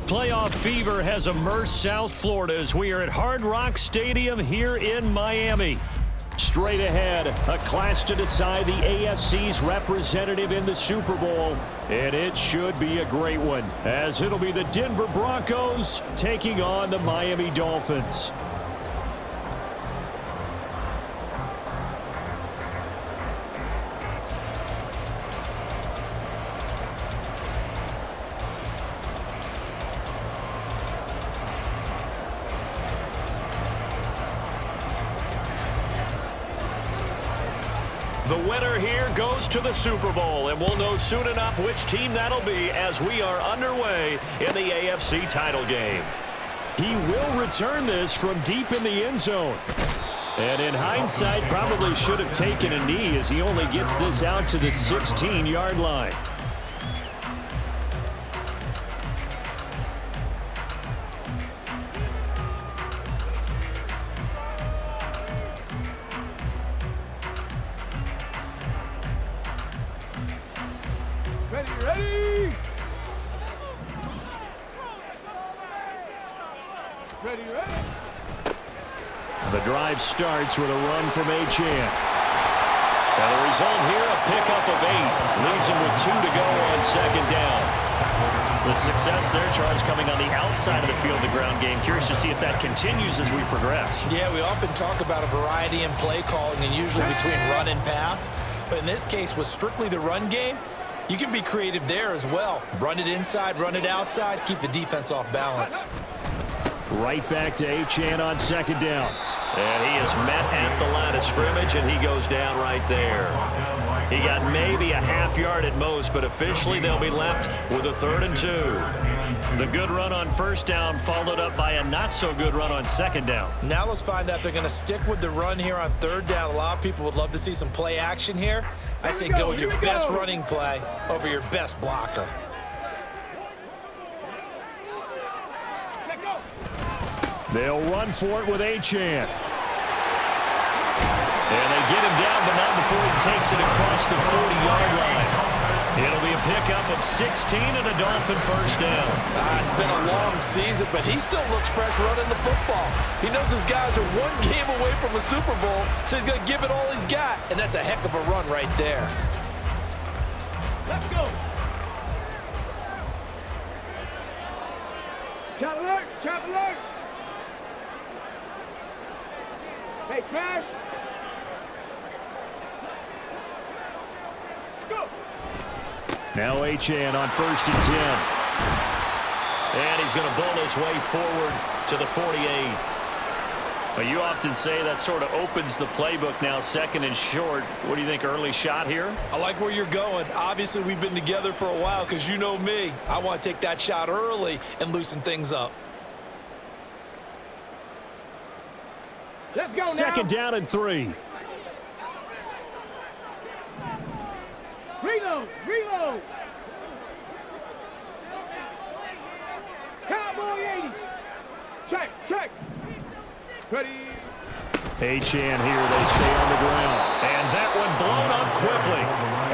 Playoff fever has immersed South Florida as we are at Hard Rock Stadium here in Miami. Straight ahead, a clash to decide the AFC's representative in the Super Bowl. And it should be a great one, as it'll be the Denver Broncos taking on the Miami Dolphins. The winner here goes to the Super Bowl, and we'll know soon enough which team that'll be as we are underway in the AFC title game. He will return this from deep in the end zone. And in hindsight, probably should have taken a knee as he only gets this out to the 16-yard line. The drive starts with a run from Achane. And the result here, a pickup of 8. Leaves him with 2 to go on second down. The success there, Charles, coming on the outside of the field, the ground game. Curious to see if that continues as we progress. Yeah, we often talk about a variety in play calling and usually between run and pass. But in this case, with strictly the run game, you can be creative there as well. Run it inside, run it outside, keep the defense off balance. Right back to Achane on second down. And he is met at the line of scrimmage, and he goes down right there. He got maybe a half yard at most, but officially they'll be left with a 3rd and 2. The good run on first down followed up by a not-so-good run on second down. Now let's find out if they're going to stick with the run here on 3rd down. A lot of people would love to see some play action here. I say go with your best running play over your best blocker. They'll run for it with Achane. And they get him down, but not before he takes it across the 40-yard line. It'll be a pickup of 16 and a Dolphin first down. It's been a long season, but he still looks fresh running the football. He knows his guys are one game away from a Super Bowl, so he's going to give it all he's got, and that's a heck of a run right there. Let's go. Chop alert, chop alert. Hey, Crash. Go. Now Achane on 1st and 10. And he's going to bowl his way forward to the 48. Well, you often say that sort of opens the playbook now, 2nd and short. What do you think, early shot here? I like where you're going. Obviously, we've been together for a while because you know me. I want to take that shot early and loosen things up. Let's go now. 2nd down and 3. Reload, reload. Cowboy 80. Check, check. Ready. Achane here, they stay on the ground. And that one blown up quickly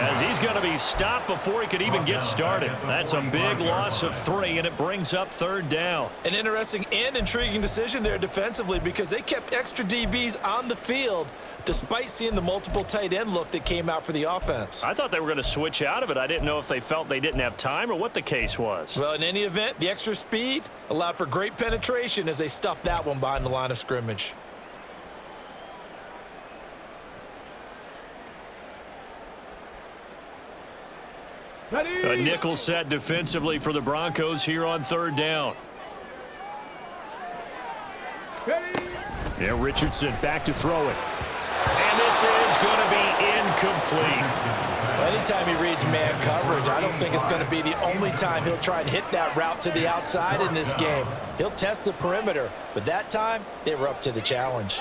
as he's going to be stopped before he could even get started. That's a big loss of 3, and it brings up 3rd down. An interesting and intriguing decision there defensively because they kept extra DBs on the field despite seeing the multiple tight end look that came out for the offense. I thought they were going to switch out of it. I didn't know if they felt they didn't have time or what the case was. Well, in any event, the extra speed allowed for great penetration as they stuffed that one behind the line of scrimmage. A nickel set defensively for the Broncos here on 3rd down. Yeah, Richardson back to throw it. And this is going to be incomplete. Well, anytime he reads man coverage, I don't think it's going to be the only time he'll try and hit that route to the outside in this game. He'll test the perimeter, but that time they were up to the challenge.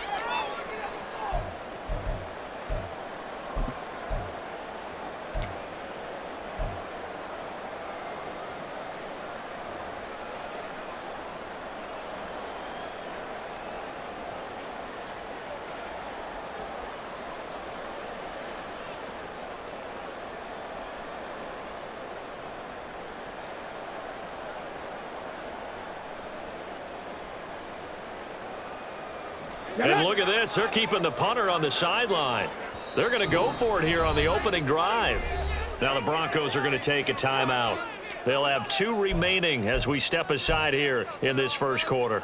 And look at this. They're keeping the punter on the sideline. They're going to go for it here on the opening drive. Now the Broncos are going to take a timeout. They'll have 2 remaining as we step aside here in this first quarter.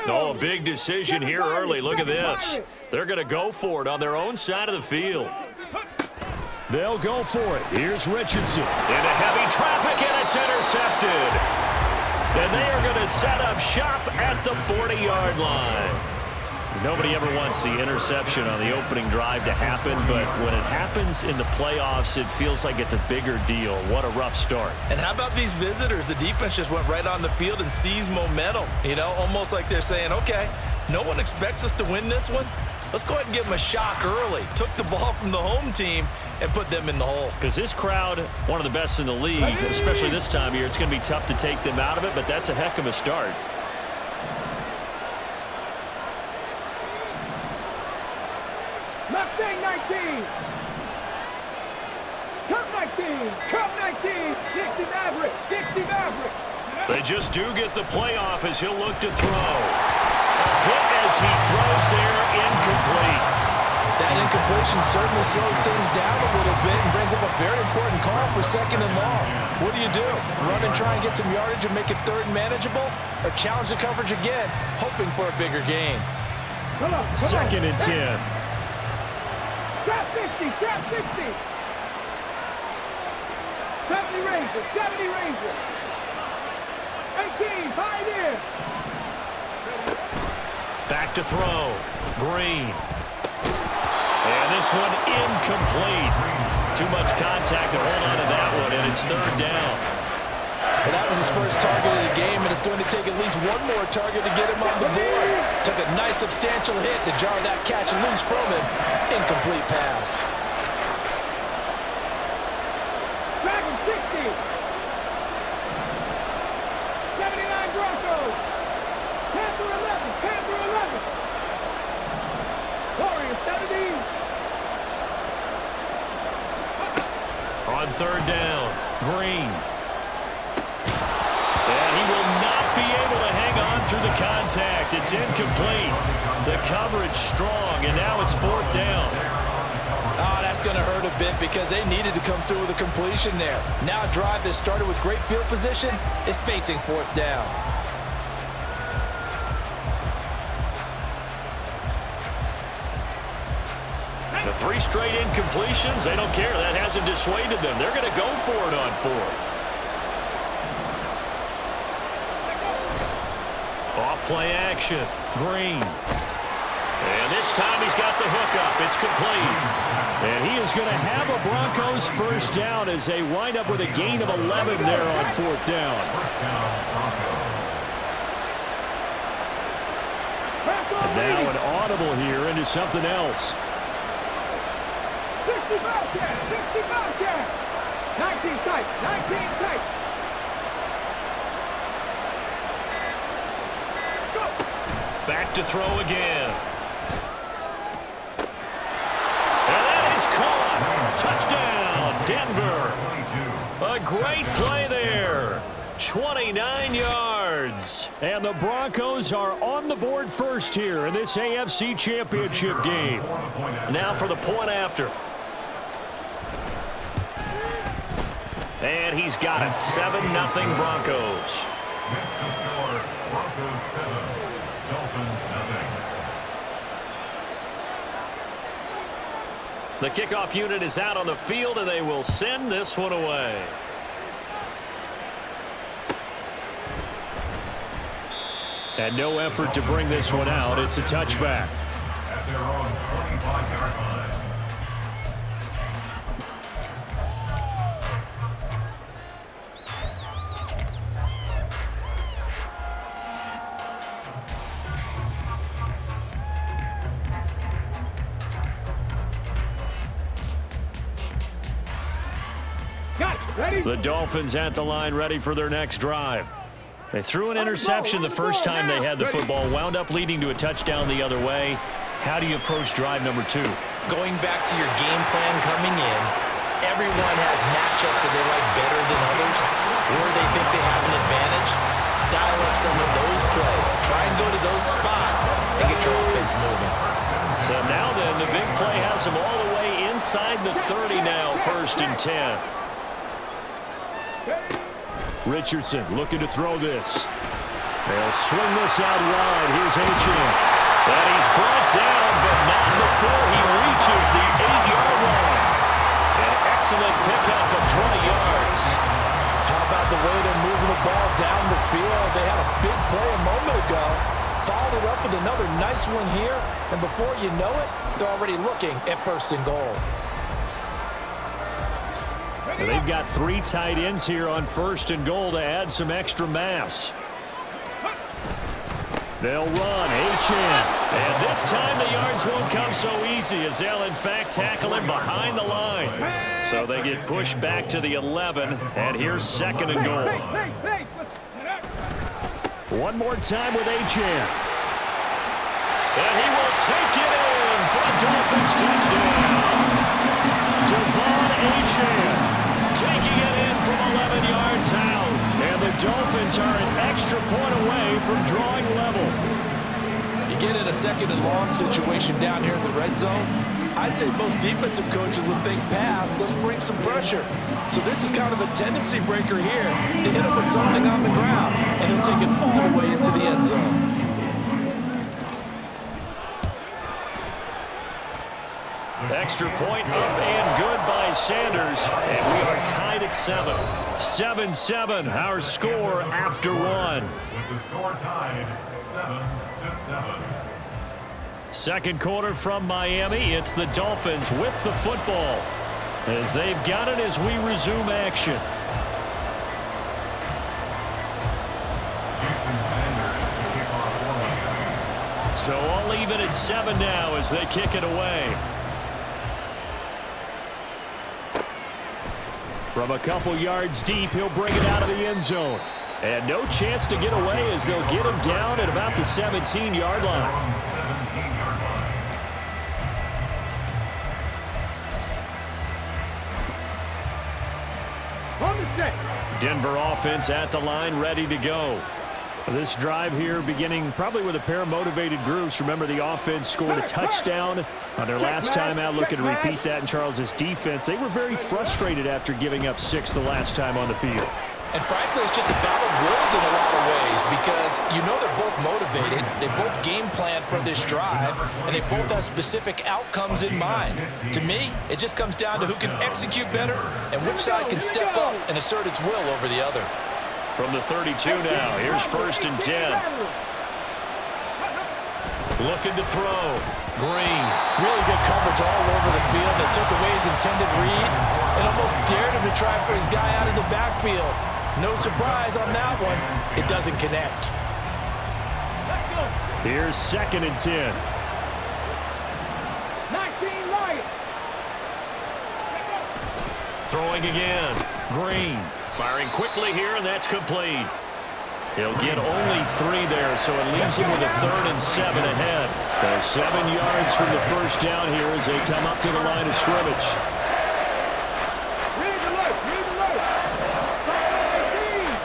Oh, a big decision here early. Look at this. They're going to go for it on their own side of the field. They'll go for it. Here's Richardson. Into heavy traffic, and it's intercepted. And they are going to set up shop at the 40-yard line. Nobody ever wants the interception on the opening drive to happen, but when it happens in the playoffs, it feels like it's a bigger deal. What a rough start. And how about these visitors? The defense just went right on the field and seized momentum. You know, almost like they're saying, okay, no one expects us to win this one. Let's go ahead and give them a shock early. Took the ball from the home team and put them in the hole. Because this crowd, one of the best in the league, especially this time of year, it's going to be tough to take them out of it, but that's a heck of a start. Mustang 19. Cup 19. Cup 19. Dixie Maverick. Dixie Maverick. They just do get the playoff as he'll look to throw. A hit as he throws there, incomplete. That incompletion certainly slows things down a little bit and brings up a very important call for 2nd and long. What do? Run and try and get some yardage and make it 3rd and manageable? Or challenge the coverage again, hoping for a bigger gain? Come on, 2nd and 10. Trap 50, trap 50. 70 Rangers, 70 Rangers. 18, Pioneer. Back to throw. Green. And this one incomplete. Too much contact to hold on to that one, and it's 3rd down. Well, that was his first target of the game, and it's going to take at least one more target to get him on the board. Took a nice substantial hit to jar that catch loose from him. Incomplete pass. Dragon 60. 79 Broncos. Panther 11, Panther 11. Warriors 70. On 3rd down, Green. And he will not be able to hang on through the contact. It's incomplete. The coverage strong, and now it's 4th down. Oh, that's going to hurt a bit because they needed to come through with a completion there. Now a drive that started with great field position is facing 4th down. The 3 straight incompletions, they don't care. That hasn't dissuaded them. They're going to go for it on 4th. Off-play action. Green. And this time he's got the hookup. It's complete. And he is going to have a Broncos 1st down as they wind up with a gain of 11 there on 4th down. And now an audible here into something else. 60 Bobcat, 60 Bobcat. 19 tight, 19 tight. Back to throw again. And that is caught. Touchdown, Denver. A great play there. 29 yards. And the Broncos are on the board first here in this AFC Championship game. Now for the point after. And he's got it. 7-0 Broncos. Next to score, Broncos 7, Dolphins 0. The kickoff unit is out on the field, and they will send this one away. And no effort to bring this one out. It's a touchback. At their own 45-yard line. Got it. Ready? The Dolphins at the line, ready for their next drive. They threw an interception the first time they had the football, wound up leading to a touchdown the other way. How do you approach drive number 2? Going back to your game plan coming in, everyone has matchups that they like better than others, or they think they have an advantage. Dial up some of those plays. Try and go to those spots and get your offense moving. So now then, the big play has them all the way inside the 30 now, 1st and 10. Richardson looking to throw this. They'll swing this out wide. Here's Achane. And he's brought down, but not before he reaches the 8-yard line. An excellent pickup of 20 yards. How about the way they're moving the ball down the field? They had a big play a moment ago. Followed it up with another nice one here. And before you know it, they're already looking at 1st and goal. And they've got 3 tight ends here on 1st and goal to add some extra mass. They'll run, Achane. And this time the yards won't come so easy as they'll, in fact, tackle him behind the line. So they get pushed back to the 11, and here's 2nd and goal. One more time with Achane. And he will take it in for a Dolphins touchdown. Devon Achane taking it in from 11 yards out. And the Dolphins are an extra point away from drawing level. You get in a 2nd and long situation down here in the red zone, I'd say most defensive coaches would think pass, let's bring some pressure. So this is kind of a tendency breaker here to hit him with something on the ground, and he'll take it all the way into the end zone. Extra point up and good by Sanders, and we are tied at 7. 7-7, our score after 1. With the score tied 7-7. Second quarter from Miami. It's the Dolphins with the football as they've got it as we resume action. So all even at 7 now as they kick it away. From a couple yards deep, he'll bring it out of the end zone. And no chance to get away as they'll get him down at about the 17-yard line. Denver offense at the line, ready to go. This drive here beginning probably with a pair of motivated groups. Remember, the offense scored a touchdown on their last time out, looking to repeat that in Charles's defense. They were very frustrated after giving up 6 the last time on the field. And frankly, it's just a battle of wills in a lot of ways because you know they're both motivated. They both game plan for this drive, and they both have specific outcomes in mind. To me, it just comes down to who can execute better and which side can step up and assert its will over the other. From the 32 now, here's 1st and 10. Looking to throw. Green. Really good coverage all over the field. They took away his intended read and almost dared him to try for his guy out of the backfield. No surprise on that one. It doesn't connect. Here's 2nd and 10. 19 Lions. Throwing again. Green. Firing quickly here, and that's complete. He'll get only 3 there, so it leaves him with a 3rd and 7 ahead. So 7 yards from the first down here as they come up to the line of scrimmage. Read the alert. Read the alert. 18.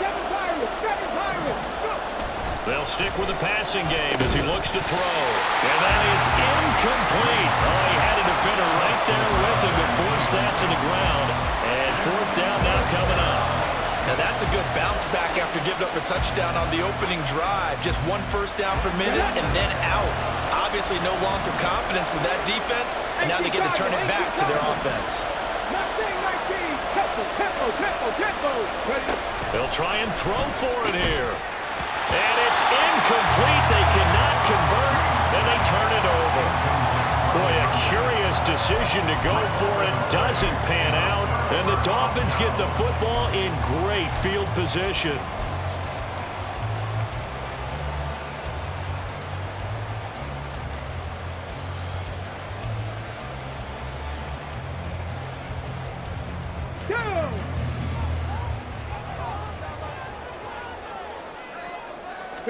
7 Pirates. 7 Pirates. Go. They'll stick with the passing game as he looks to throw. And that is incomplete. Oh, he had a defender right there with him to force that to the ground. And 4th down now coming up. Now that's a good bounce back after giving up a touchdown on the opening drive. Just 1 first down per minute and then out. Obviously no loss of confidence with that defense, and now they get to turn it back to their offense. 19. Tempo. They'll try and throw for it here. And it's incomplete. They cannot convert, and they turn it over. Boy, a curious decision to go for it. Doesn't pan out, and the Dolphins get the football in great field position.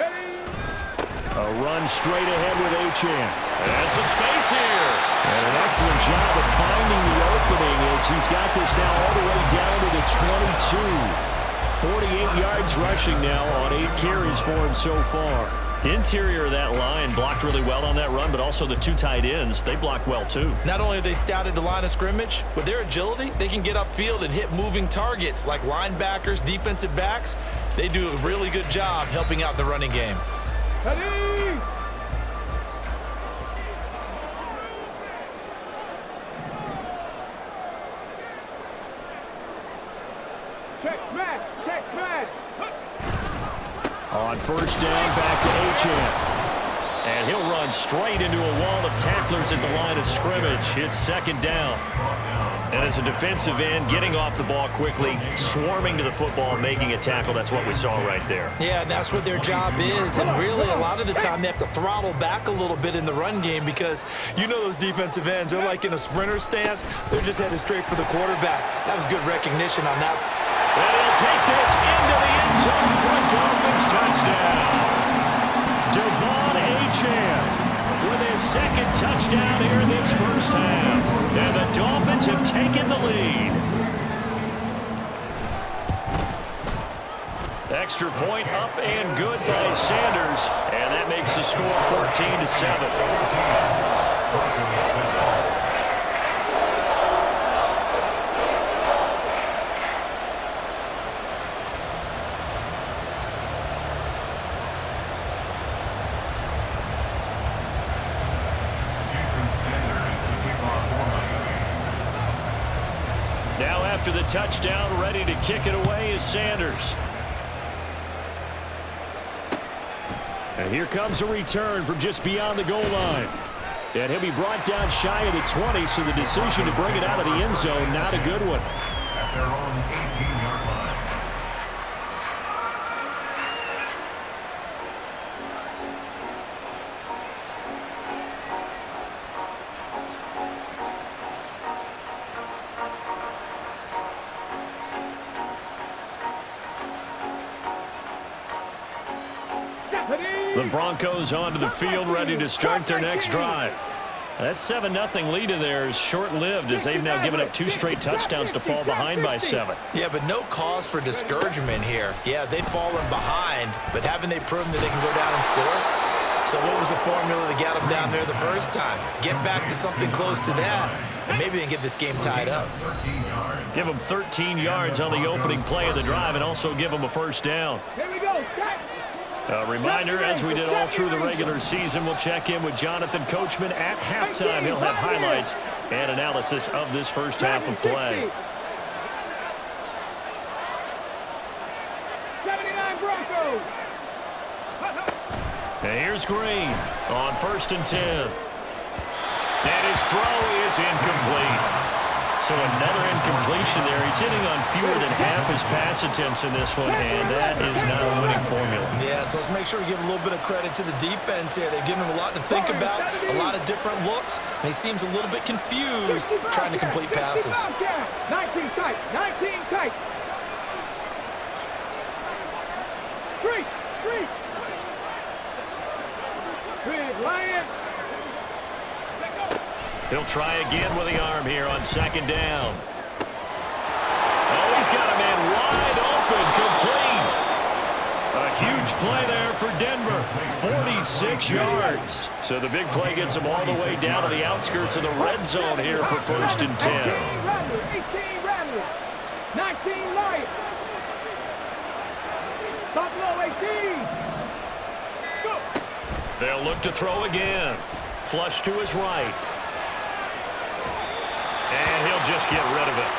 A run straight ahead with Achane. And some space here. And an excellent job of finding the opening as he's got this now all the way down to the 22. 48 yards rushing now on 8 carries for him so far. Interior of that line blocked really well on that run, but also the 2 tight ends, they blocked well too. Not only have they scouted the line of scrimmage, with their agility, they can get upfield and hit moving targets like linebackers, defensive backs. They do a really good job helping out the running game. Check match. On first down, back to Achane. And he'll run straight into a wall of tacklers at the line of scrimmage. It's second down. And as a defensive end, getting off the ball quickly, swarming to the football, making a tackle, that's what we saw right there. Yeah, and that's what their job is. And really, a lot of the time, they have to throttle back a little bit in the run game because you know those defensive ends, they're like in a sprinter stance. They're just headed straight for the quarterback. That was good recognition on that. And he'll take this into the end zone for a Dolphins touchdown. Devon Achane with his second touchdown here in this first half. And the Dolphins have taken the lead. Extra point up and good by Sanders. And that makes the score 14-7. Now after the touchdown, ready to kick it away is Sanders. And here comes a return from just beyond the goal line. And he'll be brought down shy of the 20, so the decision to bring it out of the end zone, not a good one. At their own 18-yard line. The Broncos onto the field, ready to start their next drive. That 7-0 lead of theirs short-lived as they've now given up 2 straight touchdowns to fall behind by 7. Yeah, but no cause for discouragement here. Yeah, they've fallen behind, but haven't they proven that they can go down and score? So what was the formula that got them down there the first time? Get back to something close to that, and maybe they can get this game tied up. Give them 13 yards on the opening play of the drive and also give them a first down. Here we go. A reminder, as we did all through the regular season, we'll check in with Jonathan Coachman at halftime. He'll have highlights and analysis of this first half of play. 79 Broncos. And here's Green on 1st and 10. And his throw is incomplete. So another incompletion there. He's hitting on fewer than half his pass attempts in this one, and that is not a winning formula. Yeah, so let's make sure we give a little bit of credit to the defense here. They've given him a lot to think about, a lot of different looks, and he seems a little bit confused trying to complete passes. 19 tight. 19 tight. 3. Lion. He'll try again with the arm here on 2nd down. Oh, he's got a man wide open, complete. A huge play there for Denver, 46 yards. So the big play gets them all the way down to the outskirts of the red zone here for 1st and 10. 18 Rattler. 19 Lion. Buffalo 18. Go. They'll look to throw again. Flush to his right. And he'll just get rid of it.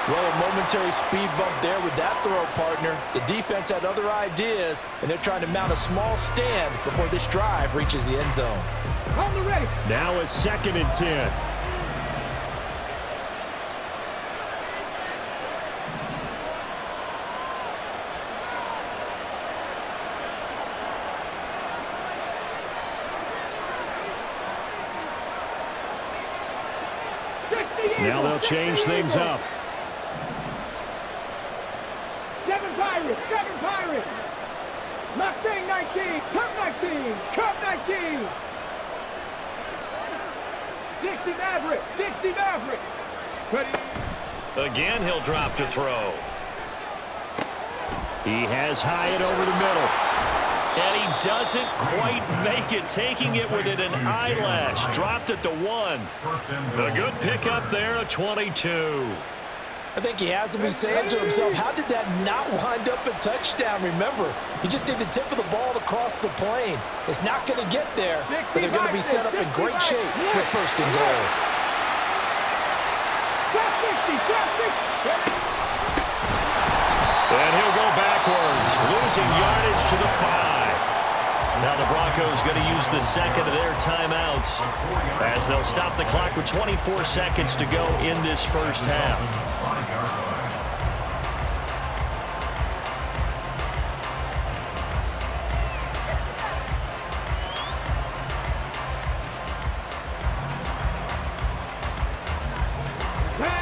Well, a momentary speed bump there with that throw, partner. The defense had other ideas, and they're trying to mount a small stand before this drive reaches the end zone. On the ready. Now it's 2nd and 10. Now they'll change things up. 7 Pirates. Mustang 19. Come 19. Come 19. 60 Maverick. 60 Maverick. Ready. Again, he'll drop to throw. He has Hyatt over the middle. And he doesn't quite make it, taking it within an eyelash. Dropped it to 1. A good pickup there, a 22. I think he has to be saying to himself, how did that not wind up a touchdown? Remember, you just need the tip of the ball to cross the plane. It's not going to get there, but they're going to be set up in great shape with first and goal. And he'll go backwards, losing yardage to the 5. Now the Broncos going to use the second of their timeouts as they'll stop the clock with 24 seconds to go in this first half.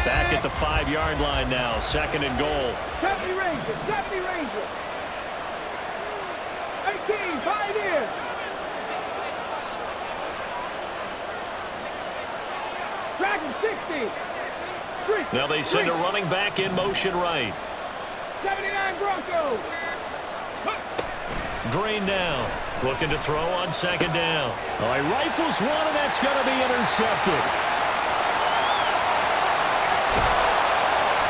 Back at the 5-yard line now, second and goal. 70 Rangers, 70 Rangers. 18, 5 in. Dragon 60. Now they send a running back in motion right. 79 Broncos. Drain down. Looking to throw on second down. Oh, he rifles one, and that's going to be intercepted.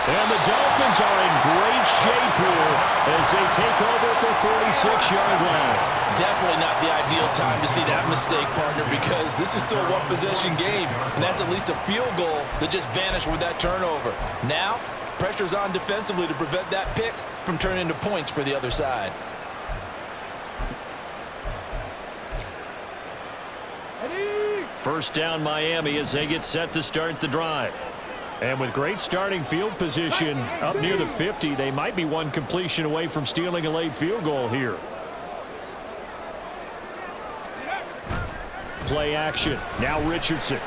And the Dolphins are in great shape here as they take over at their 46-yard line. Definitely not the ideal time to see that mistake, partner, because this is still a one-possession game, and that's at least a field goal that just vanished with that turnover. Now, pressure's on defensively to prevent that pick from turning into points for the other side. First down Miami as they get set to start the drive. And with great starting field position up near the 50, they might be one completion away from stealing a late field goal here. Play action. Now Richardson.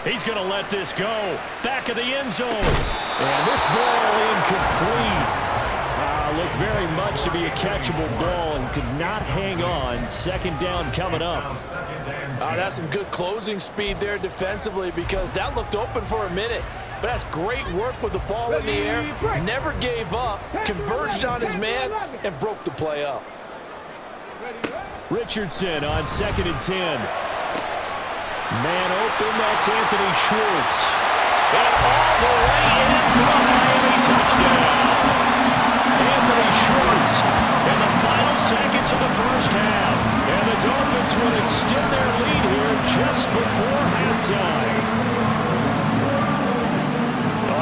He's going to let this go. Back of the end zone. And this ball incomplete. Looked very much to be a catchable ball and could not hang on. Second down coming up. That's some good closing speed there defensively because that looked open for a minute. But that's great work with the ball in the air. Never gave up, converged on his man, and broke the play up. Richardson on second and 10. Man open, that's Anthony Schwartz. And all the way in for a Miami touchdown. Anthony Schwartz in the final seconds of the first half. And the Dolphins will extend their lead here just before halftime.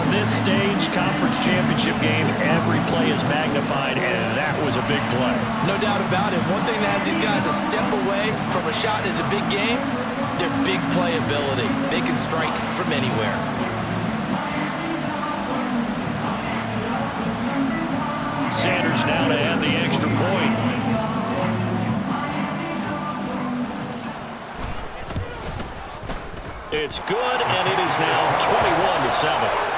On this stage, conference championship game, every play is magnified, and that was a big play. No doubt about it. One thing that has these guys a step away from a shot at a big game, their big play ability. They can strike from anywhere. Sanders now to add the extra point. It's good, and it is now 21-7.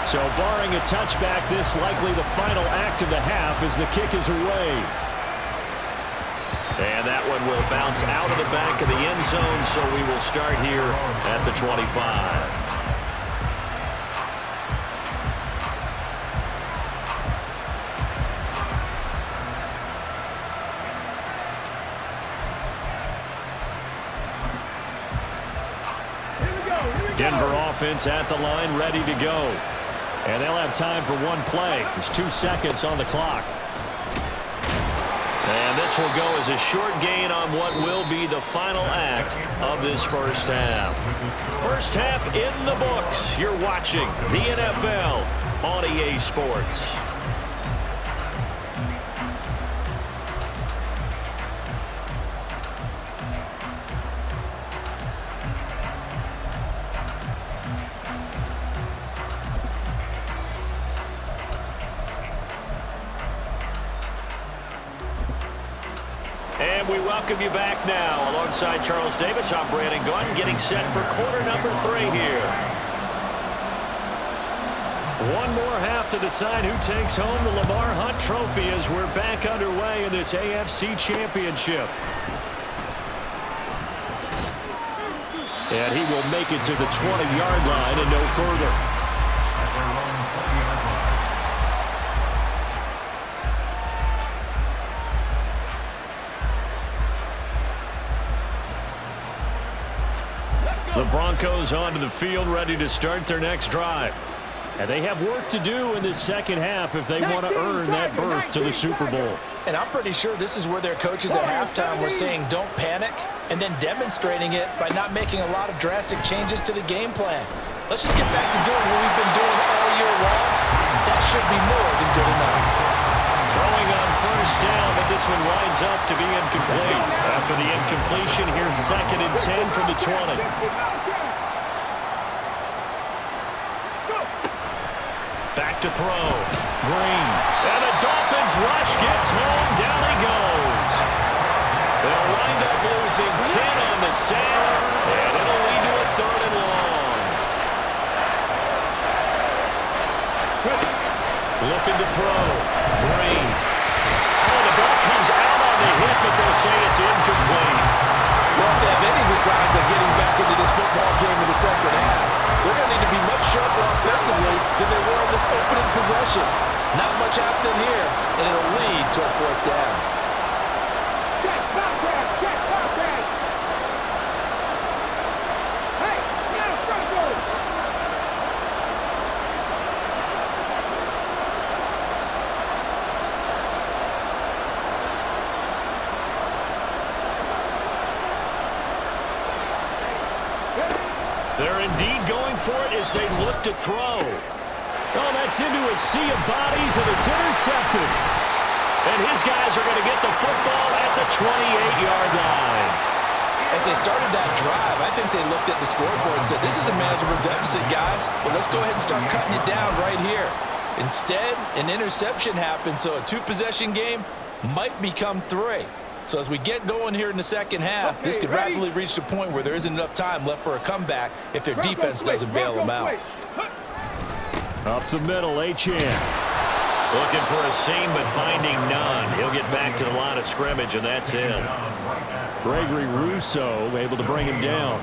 So barring a touchback, this likely the final act of the half as the kick is away. And that one will bounce out of the back of the end zone, so we will start here at the 25. Denver offense at the line, ready to go. And they'll have time for one play. There's 2 seconds on the clock. And this will go as a short gain on what will be the final act of this first half. First half in the books. You're watching the NFL on EA Sports. And And we welcome you back now. Alongside Charles Davis, I'm Brandon Gunn, getting set for quarter number 3 here. One more half to decide who takes home the Lamar Hunt Trophy as we're back underway in this AFC Championship. And he will make it to the 20-yard line and no further. The Broncos onto the field, ready to start their next drive. And they have work to do in this second half if they want to earn that berth to the Super Bowl. And I'm pretty sure this is where their coaches at halftime were saying don't panic, and then demonstrating it by not making a lot of drastic changes to the game plan. Let's just get back to doing what we've been doing all year long. That should be more than good enough. Throwing on first down, but this one winds up to be incomplete. After the incompletion, here's 2nd and 10 from the 20. Back to throw. Green. And the Dolphins rush gets home. Down he goes. They'll wind up losing 10 on the sack, and it'll lead to a 3rd and long. Looking to throw. Green. Oh, the ball comes out on the hit, but they'll say it's incomplete. Well, if they have any designs on getting back into this football game in the second half, they're going to need to be much sharper offensively than they were in this opening possession. Not much happening here, and it'll lead to a 4th down. Check, contact, check, contact. Hey, get a front row. They're indeed going for it as they look to throw. Oh, that's into a sea of bodies, and it's intercepted. And his guys are going to get the football at the 28-yard line. As they started that drive, I think they looked at the scoreboard and said, this is a manageable deficit, guys, but let's go ahead and start cutting it down right here. Instead, an interception happened, so a 2-possession game might become 3. So as we get going here in the second half, this could rapidly reach the point where there isn't enough time left for a comeback if their defense doesn't bail them out. Up the middle, Achane. Looking for a seam, but finding none. He'll get back to the line of scrimmage, and that's it. Gregory Rousseau able to bring him down.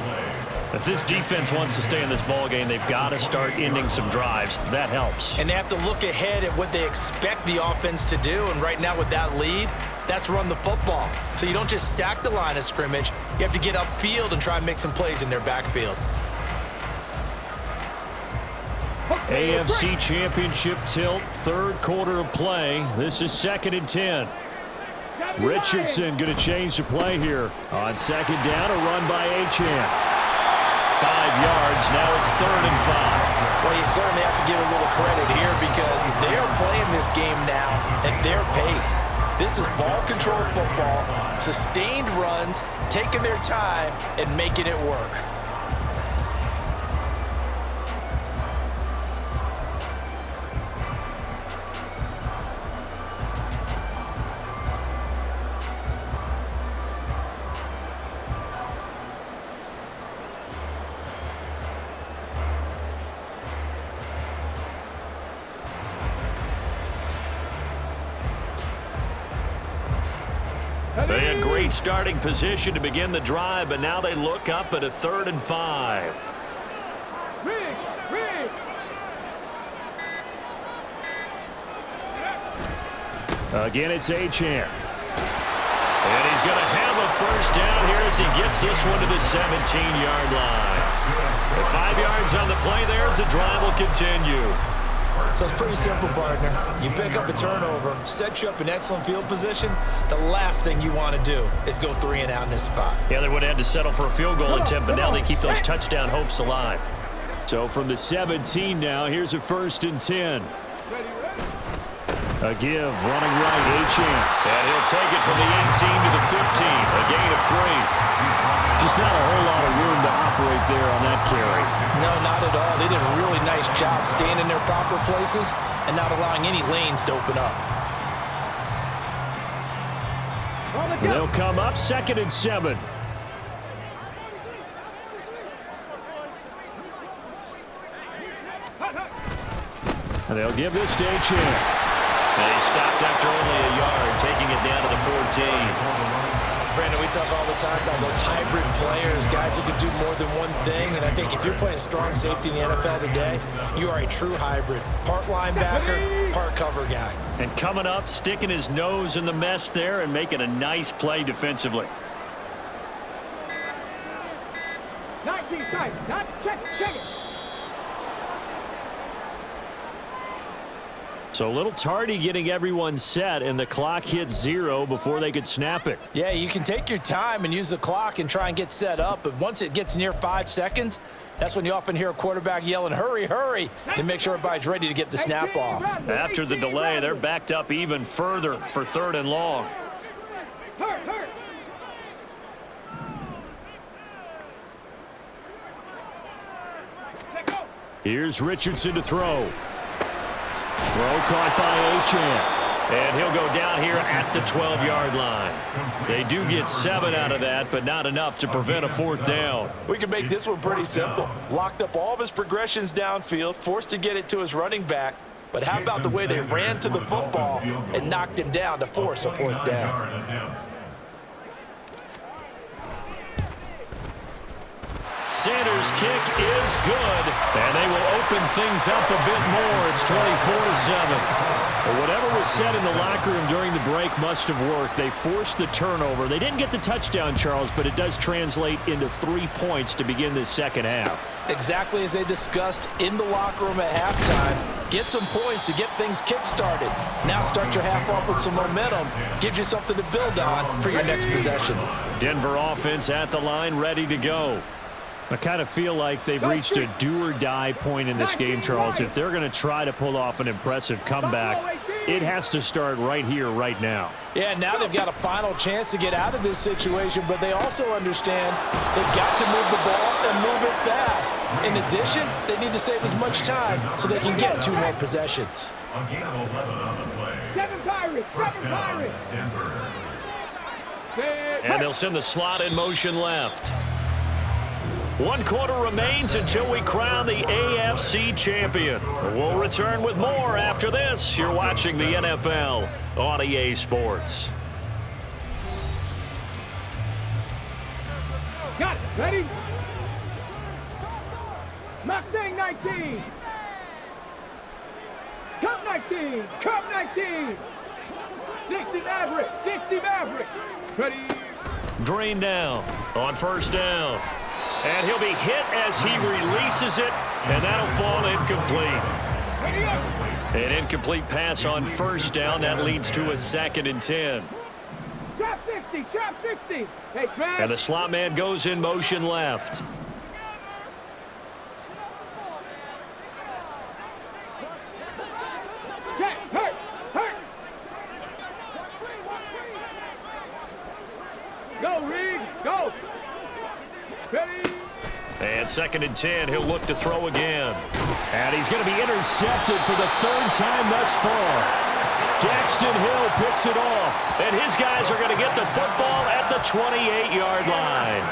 If this defense wants to stay in this ball game, they've got to start ending some drives. That helps. And they have to look ahead at what they expect the offense to do, and right now with that lead, that's run the football. So you don't just stack the line of scrimmage. You have to get upfield and try and make some plays in their backfield. AFC Championship tilt, 3rd quarter of play. This is 2nd and 10. Richardson going to change the play here. On 2nd down, a run by Achane. 5 yards, now it's 3rd and 5. Well, you certainly have to give a little credit here because they're playing this game now at their pace. This is ball control football, sustained runs, taking their time, and making it work. They had great starting position to begin the drive, but now they look up at a 3rd and 5. Again, it's Achane. And he's going to have a first down here as he gets this one to the 17-yard line. With 5 yards on the play there, the drive will continue. So it's pretty simple, partner. You pick up a turnover, set you up in excellent field position. The last thing you want to do is go 3 and out in this spot. Yeah, they would have had to settle for a field goal attempt, but now they keep those touchdown hopes alive. So from the 17 now, here's a 1st and 10. A give, running right, Achane. And he'll take it from the 18 to the 15, a gain of 3. Just not a whole lot of room to operate there on that carry. No, not at all. They did a really nice job staying in their proper places and not allowing any lanes to open up. They'll come up 2nd and 7. And they'll give this to Achane. And he stopped after only a yard, taking it down to the 14. Brandon, we talk all the time about those hybrid players, guys who can do more than one thing. And I think if you're playing strong safety in the NFL today, you are a true hybrid. Part linebacker, part cover guy. And coming up, sticking his nose in the mess there and making a nice play defensively. 19 tight. Check it. So a little tardy getting everyone set, and the clock hits 0 before they could snap it. Yeah, you can take your time and use the clock and try and get set up, but once it gets near 5 seconds, that's when you often hear a quarterback yelling, hurry, hurry, to make sure everybody's ready to get the snap off. After the delay, they're backed up even further for 3rd and long. Hurt. Here's Richardson to throw. Throw caught by Achane. And he'll go down here at the 12-yard line. They do get 7 out of that, but not enough to prevent a 4th down. We can make this one pretty simple. Locked up all of his progressions downfield, forced to get it to his running back. But how about the way they ran to the football and knocked him down to force a 4th down? Sanders' kick is good, and they will open things up a bit more. It's 24-7. But whatever was said in the locker room during the break must have worked. They forced the turnover. They didn't get the touchdown, Charles, but it does translate into 3 points to begin this second half. Exactly as they discussed in the locker room at halftime. Get some points to get things kick-started. Now start your half off with some momentum. Gives you something to build on for your next possession. Denver offense at the line, ready to go. I kind of feel like they've reached a do-or-die point in this game, Charles. If they're going to try to pull off an impressive comeback, it has to start right here, right now. Yeah, now they've got a final chance to get out of this situation, but they also understand they've got to move the ball and move it fast. In addition, they need to save as much time so they can get 2 more possessions. Seven Pirates. And they'll send the slot in motion left. 1 quarter remains until we crown the AFC champion. We'll return with more after this. You're watching the NFL on EA Sports. Got it. Ready? Mustang 19. Cup 19. Cup 19. 60 Maverick. Ready? Drain down on 1st down. And he'll be hit as he releases it, and that'll fall incomplete. An incomplete pass on 1st down. That leads to a 2nd and 10. Trap 60. Hey, Trav. And the slot man goes in motion left. Check. Hurt. Go, Reed. Go. Ready? And 2nd and 10, he'll look to throw again. And he's going to be intercepted for the 3rd time thus far. Daxton Hill picks it off, and his guys are going to get the football at the 28-yard line.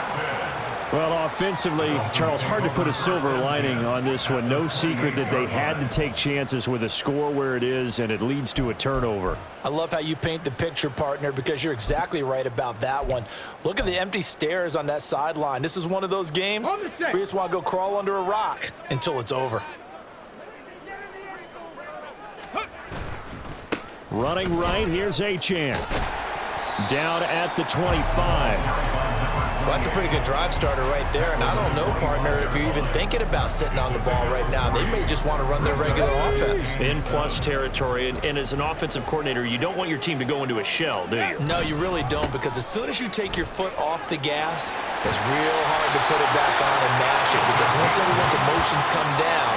Well, offensively, Charles, hard to put a silver lining on this one. No secret that they had to take chances with a score where it is, and it leads to a turnover. I love how you paint the picture, partner, because you're exactly right about that one. Look at the empty stares on that sideline. This is one of those games where you just want to go crawl under a rock until it's over. Running right, here's Achane. Down at the 25. Well, that's a pretty good drive starter right there, and I don't know, partner, if you're even thinking about sitting on the ball right now. They may just want to run their regular offense. In plus territory, and as an offensive coordinator, you don't want your team to go into a shell, do you? No, you really don't, because as soon as you take your foot off the gas, it's real hard to put it back on and mash it, because once everyone's emotions come down,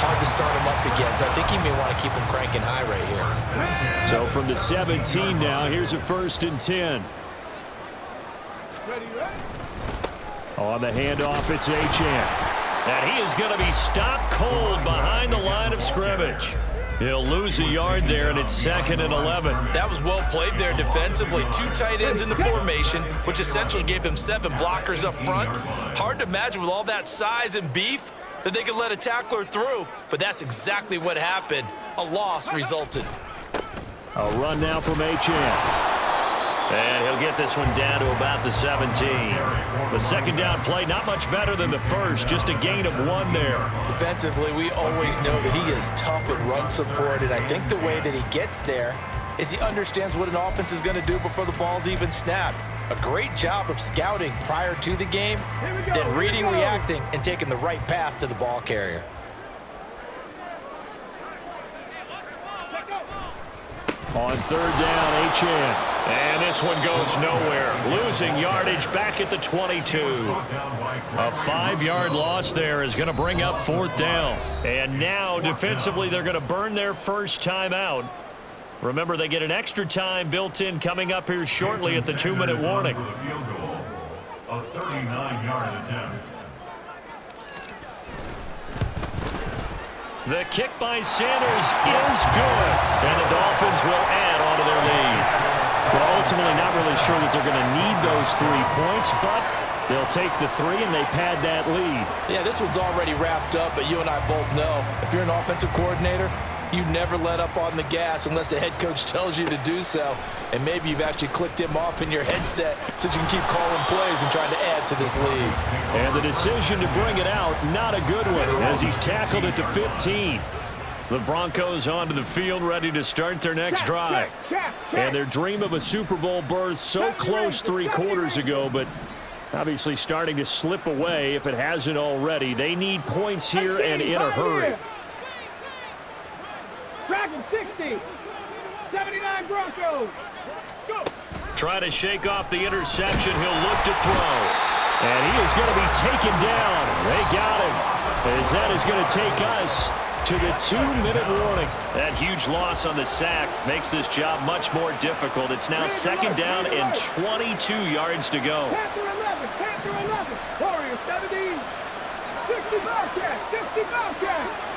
hard to start them up again. So I think he may want to keep them cranking high right here. So from the 17 now, here's a 1st and 10. On the handoff, it's Achane. And he is going to be stopped cold behind the line of scrimmage. He'll lose a yard there, and it's 2nd and 11. That was well played there defensively. 2 tight ends in the formation, which essentially gave them 7 blockers up front. Hard to imagine with all that size and beef that they could let a tackler through, but that's exactly what happened. A loss resulted. A run now from Achane. And he'll get this one down to about the 17. The second down play, not much better than the first, just a gain of 1 there. Defensively, we always know that he is tough at run support, and I think the way that he gets there is he understands what an offense is going to do before the ball's even snapped. A great job of scouting prior to the game, then reading, reacting, and taking the right path to the ball carrier. On 3rd down, Achane. And this one goes nowhere. Losing yardage back at the 22. A 5-yard loss there is going to bring up 4th down. And now, defensively, they're going to burn their first timeout. Remember, they get an extra time built in coming up here shortly at the 2-minute warning. A 39-yard attempt. The kick by Sanders is good. And the Dolphins will add on to their lead. Well, ultimately not really sure that they're going to need those 3 points, but they'll take the 3 and they pad that lead. Yeah, this one's already wrapped up, but you and I both know if you're an offensive coordinator, you never let up on the gas unless the head coach tells you to do so. And maybe you've actually clicked him off in your headset so you can keep calling plays and trying to add to this lead. And the decision to bring it out, not a good one, as he's tackled at the 15. The Broncos onto the field, ready to start their next drive. And their dream of a Super Bowl berth so close 3 quarters ago, but obviously starting to slip away if it hasn't already. They need points here and in a hurry. Dragon 60, 79 Broncos. Go. Try to shake off the interception. He'll look to throw. And he is going to be taken down. They got him. As that is going to take us to the 2-minute warning. That huge loss on the sack makes this job much more difficult. It's now 2nd down and 22 yards to go. Panther 11, Panther 11. Warrior 70, 60 Bobcats, 60 Bobcats.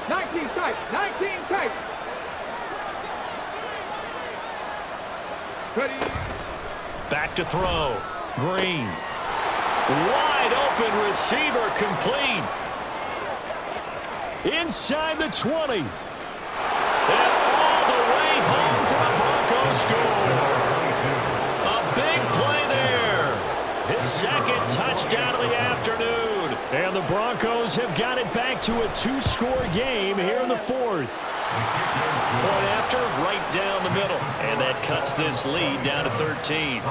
Nineteen tight, 19 tight. Ready. Back to throw. Green. Wide open receiver complete. Inside the 20. And all the way home for the Broncos score. A big play there. His 2nd touchdown of the afternoon. And the Broncos have got it back to a 2-score game here in the 4th. Point after, right down the middle. And that cuts this lead down to 13.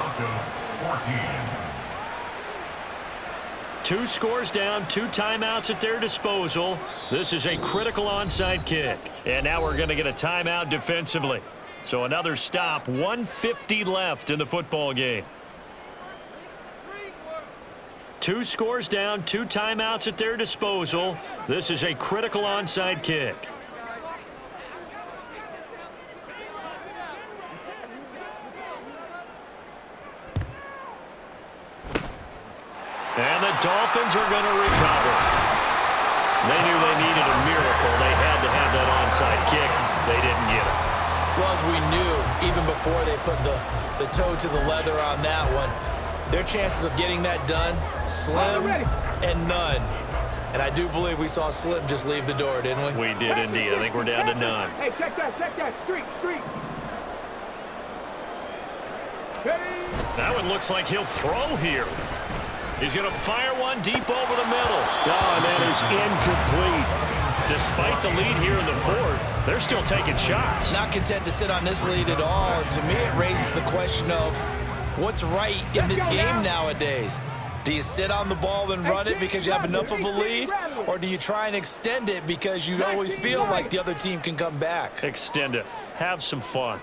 2 scores down, 2 timeouts at their disposal. This is a critical onside kick. And now we're going to get a timeout defensively. So another stop, 1:50 left in the football game. 2 scores down, 2 timeouts at their disposal. This is a critical onside kick. And the Dolphins are going to recover. They knew they needed a miracle. They had to have that onside kick. They didn't get it. Well, as we knew, even before they put the toe to the leather on that one, their chances of getting that done, slim and none. And I do believe we saw Slim just leave the door, didn't we? We did indeed. I think we're down to none. Hey, check that, street. Ready. That one looks like he'll throw here. He's going to fire one deep over the middle. Oh, and that is incomplete. Despite the lead here in the 4th, they're still taking shots. Not content to sit on this lead at all. And to me, it raises the question of what's right in this game nowadays. Do you sit on the ball and run it because you have enough of a lead? Or do you try and extend it because you always feel like the other team can come back? Extend it. Have some fun.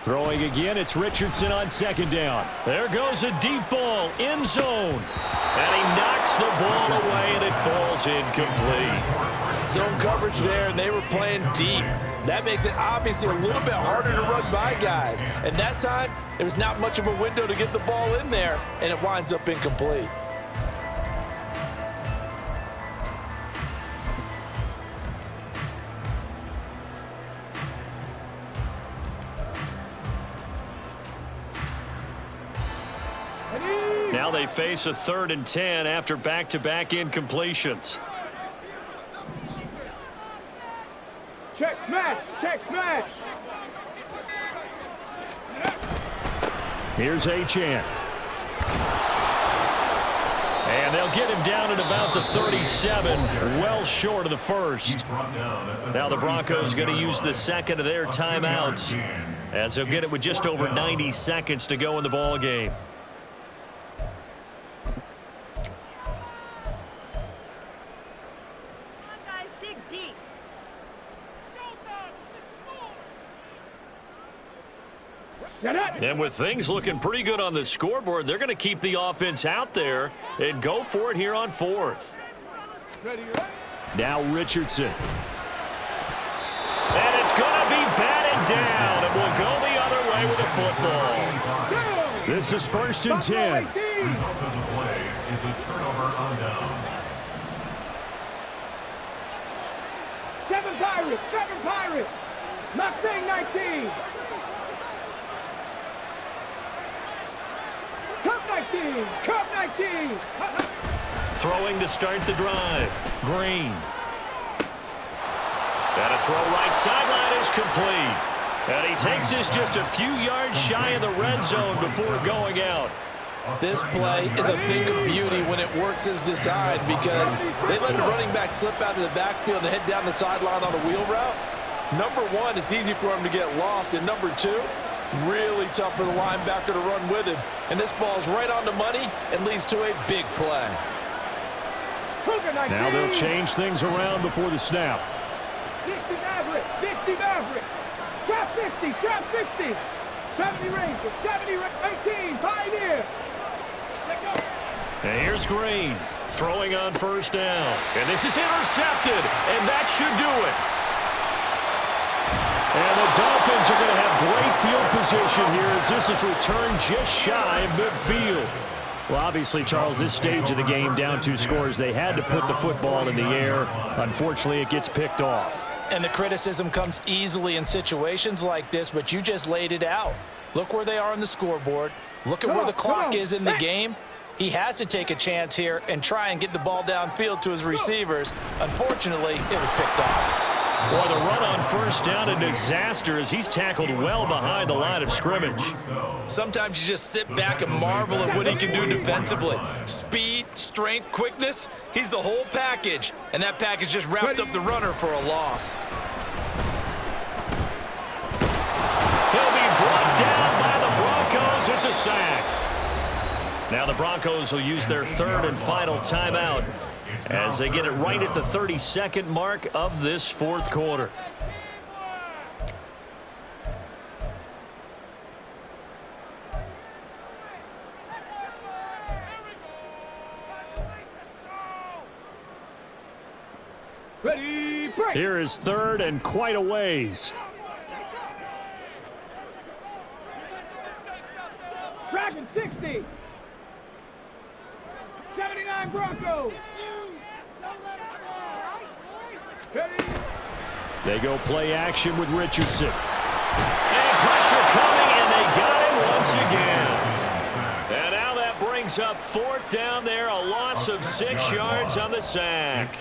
Throwing again, it's Richardson on 2nd down. There goes a deep ball, end zone. And he knocks the ball away, and it falls ball's incomplete. Zone coverage there, and they were playing deep. That makes it obviously a little bit harder to run by guys. And that time, there was not much of a window to get the ball in there, and it winds up incomplete. Now they face a 3rd and 10 after back-to-back incompletions. Check smash, check smash. Here's Achane. And they'll get him down at about the 37, well short of the first. Now the Broncos going to use the second of their timeouts, as they'll get it with just over 90 seconds to go in the ball game. And with things looking pretty good on the scoreboard, they're going to keep the offense out there and go for it here on 4th. Now Richardson. And it's going to be batted down, and we'll go the other way with the football. This is 1st and 10. Result of the play is a turnover on downs. 7 Pirates. Mustang 19. Cup 19. Throwing to start the drive. Green. And a throw right sideline is complete. And he takes this just a few yards shy of the red zone before going out. This play is a thing of beauty when it works as designed, because they let the running back slip out of the backfield and head down the sideline on a wheel route. Number one, it's easy for him to get lost. And number two, really tough for the linebacker to run with him. And this ball's right on the money and leads to a big play. Now they'll change things around before the snap. 60 Maverick. Trap 60. 70 Rangers. 18. Pioneer. And here's Green throwing on 1st down. And this is intercepted, and that should do it. And the Dolphins are going to have great field position here as this is returned just shy of midfield. Well, obviously, Charles, this stage of the game, down 2 scores, they had to put the football in the air. Unfortunately, it gets picked off. And the criticism comes easily in situations like this, but you just laid it out. Look where they are on the scoreboard. Look at where the clock is in the game. He has to take a chance here and try and get the ball downfield to his receivers. Unfortunately, it was picked off. Boy, the run on 1st down, a disaster as he's tackled well behind the line of scrimmage. Sometimes you just sit back and marvel at what he can do defensively. Speed, strength, quickness, he's the whole package. And that package just wrapped up the runner for a loss. He'll be brought down by the Broncos. It's a sack. Now the Broncos will use their 3rd and final timeout as they get it right at the 32nd mark of this 4th quarter. Ready, break. Here is 3rd and quite a ways. Dragon 60. 79 Broncos. Ready. They go play action with Richardson. And pressure coming, and they got him once again. And now that brings up 4th down there, a loss of 6 yards on the sack.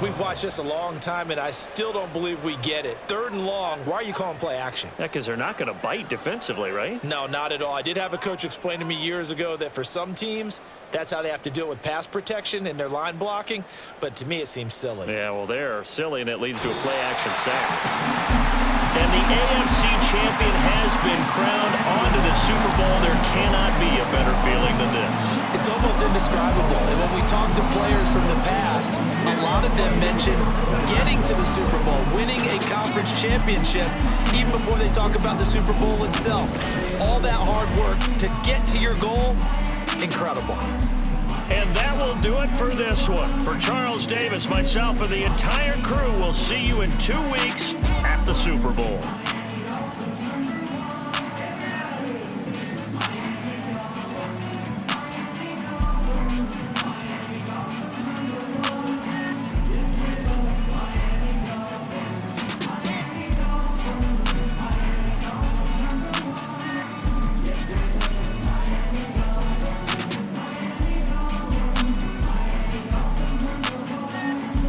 We've watched this a long time, and I still don't believe we get it. 3rd and long, why are you calling play action? Yeah, because they're not going to bite defensively, right? No, not at all. I did have a coach explain to me years ago that for some teams, that's how they have to deal with pass protection and their line blocking, but to me it seems silly. Yeah, well, they're silly, and it leads to a play-action sack. And the AFC champion has been crowned onto the Super Bowl. There cannot be a better feeling than this. It's almost indescribable. And when we talk to players from the past, a lot of them mention getting to the Super Bowl, winning a conference championship, even before they talk about the Super Bowl itself. All that hard work to get to your goal, incredible. And that will do it for this one. For Charles Davis, myself, and the entire crew, we'll see you in 2 weeks at the Super Bowl.